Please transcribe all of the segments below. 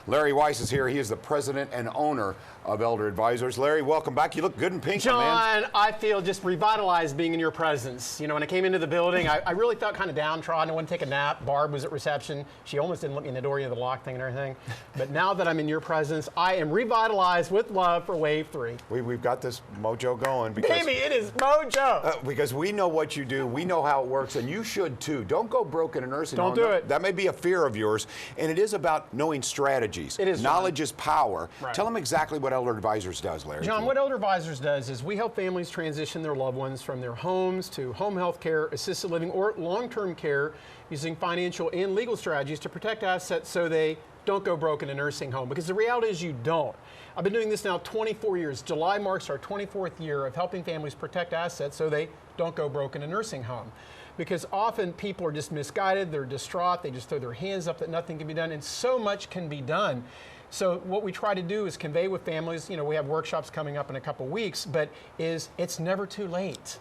Larry Weiss is here. He is the president and owner of Elder Advisors. Larry, welcome back. You look good in pink, John, man. I feel just revitalized being in your presence. You know, when I came into the building, I really felt kind of downtrodden. I wanted to take a nap. Barb was at reception. She almost didn't let me in the door, you know, the lock thing and everything. But now that I'm in your presence, I am revitalized with love for Wave 3. We've got this mojo going. Because, Baby, it is mojo. Because we know what you do. We know how it works, and you should too. Don't go broke in a nursing home. Don't do it. That may be a fear of yours, and it is about knowing strategies. It is. Knowledge is power. Right. Tell them exactly what Elder Advisors does, Larry. John, what Elder Advisors does is we help families transition their loved ones from their homes to home health care, assisted living, or long-term care using financial and legal strategies to protect assets so they don't go broke in a nursing home. Because the reality is you don't. I've been doing this now 24 years. July marks our 24th year of helping families protect assets so they don't go broke in a nursing home. Because often people are just misguided, they're distraught, they just throw their hands up that nothing can be done, and so much can be done. So what we try to do is convey with families, you know, we have workshops coming up in a couple weeks, but it's never too late.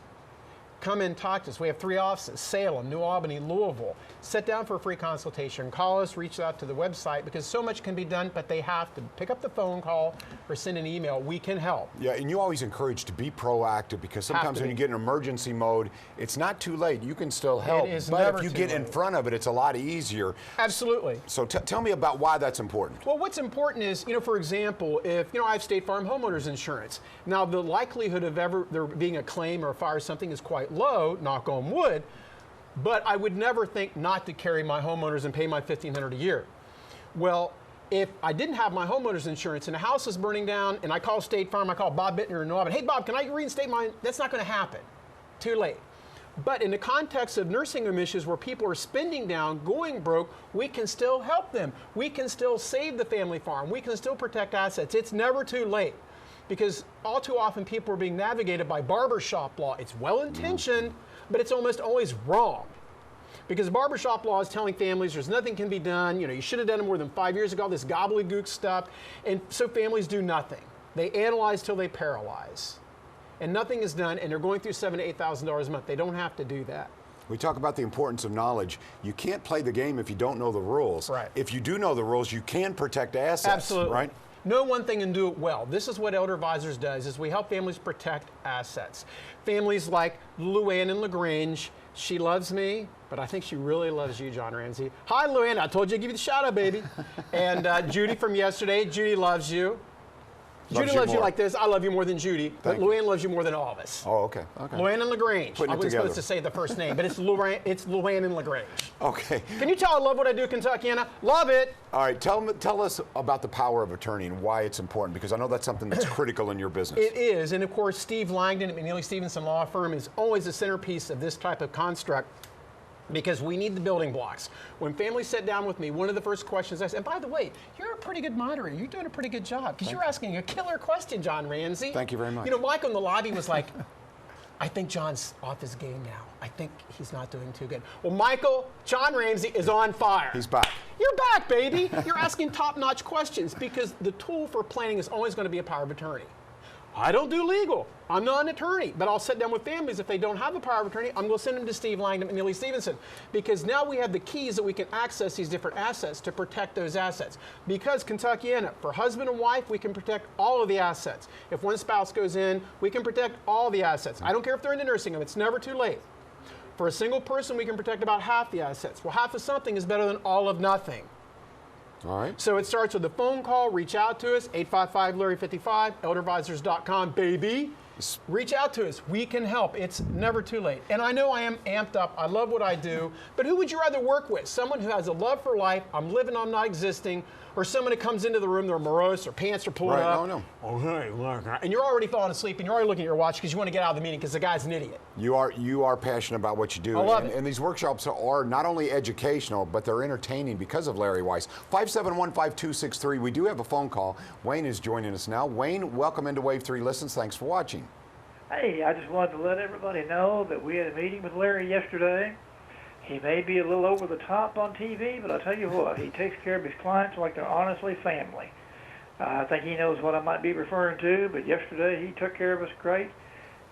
Come and talk to us. We have 3 offices, Salem, New Albany, Louisville. Sit down for a free consultation. Call us, reach out to the website, because so much can be done, but they have to pick up the phone call or send an email. We can help. Yeah, and you always encourage to be proactive, because sometimes when you get in emergency mode, it's not too late. You can still help. It is but never if you too get in late. front of it, it's a lot easier. Absolutely. So tell me about why that's important. Well, what's important is, you know, for example, if, you know, I have State Farm homeowners insurance. Now, the likelihood of ever there being a claim or a fire or something is quite low, knock on wood, but I would never think not to carry my homeowners and pay my $1,500 a year. Well, if I didn't have my homeowners insurance and the house is burning down and I call State Farm, I call Bob Bittner in New Albany, hey Bob, can I reinstate mine? That's not going to happen. Too late. But in the context of nursing home issues where people are spending down, going broke, we can still help them. We can still save the family farm. We can still protect assets. It's never too late. Because all too often people are being navigated by barbershop law. It's well-intentioned, but it's almost always wrong. Because barbershop law is telling families there's nothing can be done, you know, you should have done it more than 5 years ago, this gobbledygook stuff, and so families do nothing. They analyze till they paralyze. And nothing is done, and they're going through $7,000 to $8,000 a month. They don't have to do that. We talk about the importance of knowledge. You can't play the game if you don't know the rules. Right. If you do know the rules, you can protect assets. Absolutely. Right? Know one thing and do it well. This is what Elder Advisors does, is we help families protect assets. Families like Luann in LaGrange, she loves me, but I think she really loves you, John Ramsey. Hi, Luann, I told you to give you the shout out, baby. And Judy from yesterday, Judy loves you. Judy loves you like this. I love you more than Judy, but Luann loves you more than all of us. Oh, okay. Okay. Luann and LaGrange. Putting I it wasn't together. supposed to say the first name, but it's Luann and LaGrange. Okay. Can you tell I love what I do, Kentuckiana? Love it. All right. Tell us about the power of attorney and why it's important, because I know that's something that's critical in your business. It is, and of course, Steve Langdon at McNeely Stevenson Law Firm is always the centerpiece of this type of construct, because we need the building blocks. When families sit down with me, one of the first questions I say, and by the way, you're a pretty good moderator. You're doing a pretty good job, because you're asking a killer question, John Ramsey. Thank you very much. You know, Michael in the lobby was like, I think John's off his game now. I think he's not doing too good. Well, Michael, John Ramsey is on fire. He's back. You're back, baby. You're asking top-notch questions, because the tool for planning is always going to be a power of attorney. I don't do legal. I'm not an attorney, but I'll sit down with families. If they don't have a power of attorney, I'm going to send them to Steve Langdon and McNeely Stevenson, because now we have the keys that we can access these different assets to protect those assets. Because Kentuckiana, for husband and wife, we can protect all of the assets. If one spouse goes in, we can protect all the assets. I don't care if they're in the nursing home. It's never too late. For a single person, we can protect about half the assets. Well, half of something is better than all of nothing. All right. So it starts with a phone call. Reach out to us, 855-LARRY-55, elderadvisors.com, baby. Reach out to us. We can help. It's never too late. And I know I am amped up. I love what I do. But who would you rather work with? Someone who has a love for life, I'm living, I'm not existing, or someone that comes into the room, they're morose, their pants are pulled up. No. Oh, hey, look. And you're already falling asleep, and you're already looking at your watch because you want to get out of the meeting because the guy's an idiot. You are passionate about what you do. I love it. And these workshops are not only educational, but they're entertaining because of Larry Weiss. 571-5263. We do have a phone call. Wayne is joining us now. Wayne, welcome into Wave 3 Listens. Thanks for watching. Hey, I just wanted to let everybody know that we had a meeting with Larry yesterday. He may be a little over the top on TV, but I'll tell you what, he takes care of his clients like they're honestly family. I think he knows what I might be referring to, but yesterday he took care of us great.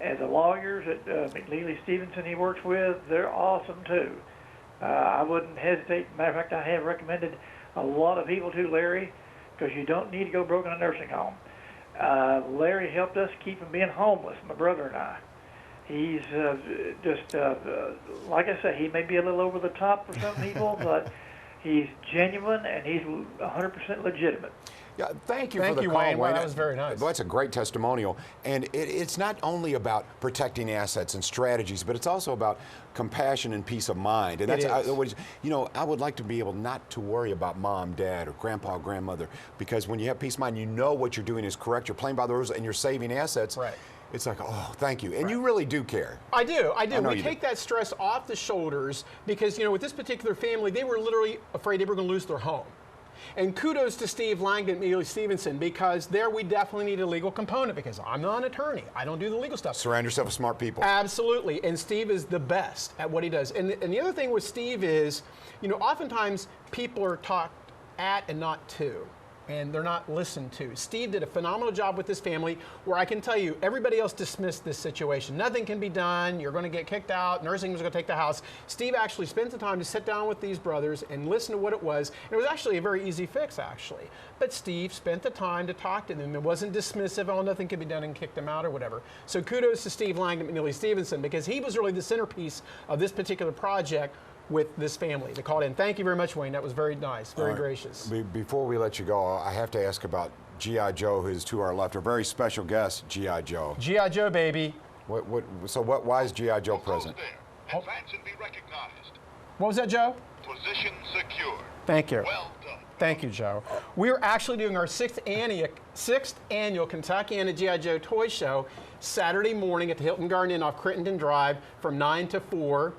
And the lawyers at McNeely Stevenson he works with, they're awesome too. I wouldn't hesitate. Matter of fact, I have recommended a lot of people to Larry because you don't need to go broke in a nursing home. Larry helped us keep from being homeless, my brother and I. He's like I said, he may be a little over the top for some people, but he's genuine and he's 100% legitimate. Yeah, thank you Thank for the you, call, Wayne. Wow, Wayne. that was very nice. Well, that's a great testimonial. And it's not only about protecting assets and strategies, but it's also about compassion and peace of mind. And that's, I would like to be able not to worry about mom, dad, or grandpa, grandmother, because when you have peace of mind, you know what you're doing is correct. You're playing by the rules and you're saving assets. Right. It's like, oh, thank you. And you really do care. I do. know We you take do. that stress off the shoulders because, with this particular family, they were literally afraid they were going to lose their home. And kudos to Steve Langdon and Ely Stevenson, because there we definitely need a legal component, because I'm not an attorney. I don't do the legal stuff. Surround yourself with smart people. Absolutely. And Steve is the best at what he does. And the other thing with Steve is, oftentimes people are talked at and not to, and they're not listened to. Steve did a phenomenal job with this family, where I can tell you, everybody else dismissed this situation. Nothing can be done. You're going to get kicked out. Nursing home's going to take the house. Steve actually spent the time to sit down with these brothers and listen to what it was. And it was actually a very easy fix, actually. But Steve spent the time to talk to them. It wasn't dismissive, oh, nothing can be done, and kicked them out or whatever. So kudos to Steve Langdon and Ely Stevenson, because he was really the centerpiece of this particular project with this family. They called in. Thank you very much, Wayne. That was very nice, very gracious. Before we let you go, I have to ask about G.I. Joe, who's to our left, a very special guest, G.I. Joe. G.I. Joe, baby. Why is G.I. Joe present? There. Advance and be recognized. What was that, Joe? Position secure. Thank you. Well done. Thank you, Joe. We're actually doing our sixth annual Kentuckiana G.I. Joe Toy Show Saturday morning at the Hilton Garden Inn off Crittenden Drive from 9 to 4.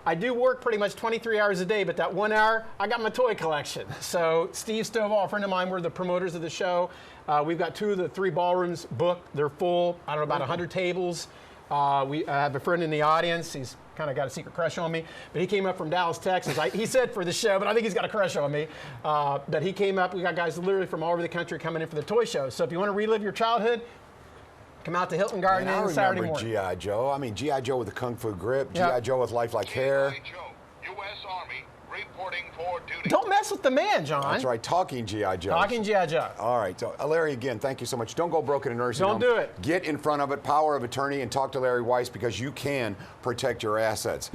I do work pretty much 23 hours a day, but that 1 hour, I got my toy collection. So Steve Stovall, a friend of mine, we're the promoters of the show. We've got 2 of the 3 ballrooms booked. They're full, I don't know, about 100 tables. We have a friend in the audience. He's kind of got a secret crush on me, but he came up from Dallas, Texas. He said for the show, but I think he's got a crush on me. But he came up. We got guys literally from all over the country coming in for the toy show. So if you want to relive your childhood, come out to Hilton Garden Inn Saturday morning. G.I. Joe. I mean, G.I. Joe with the Kung Fu grip, Yep. G.I. Joe with lifelike hair. G.I. Joe, U.S. Army, reporting for duty. Don't mess with the man, John. That's right, talking G.I. Joe. Talking G.I. Joe. All right, so Larry, again, thank you so much. Don't go broke in a nursing home. Don't do it. Get in front of it, power of attorney, and talk to Larry Weiss, because you can protect your assets.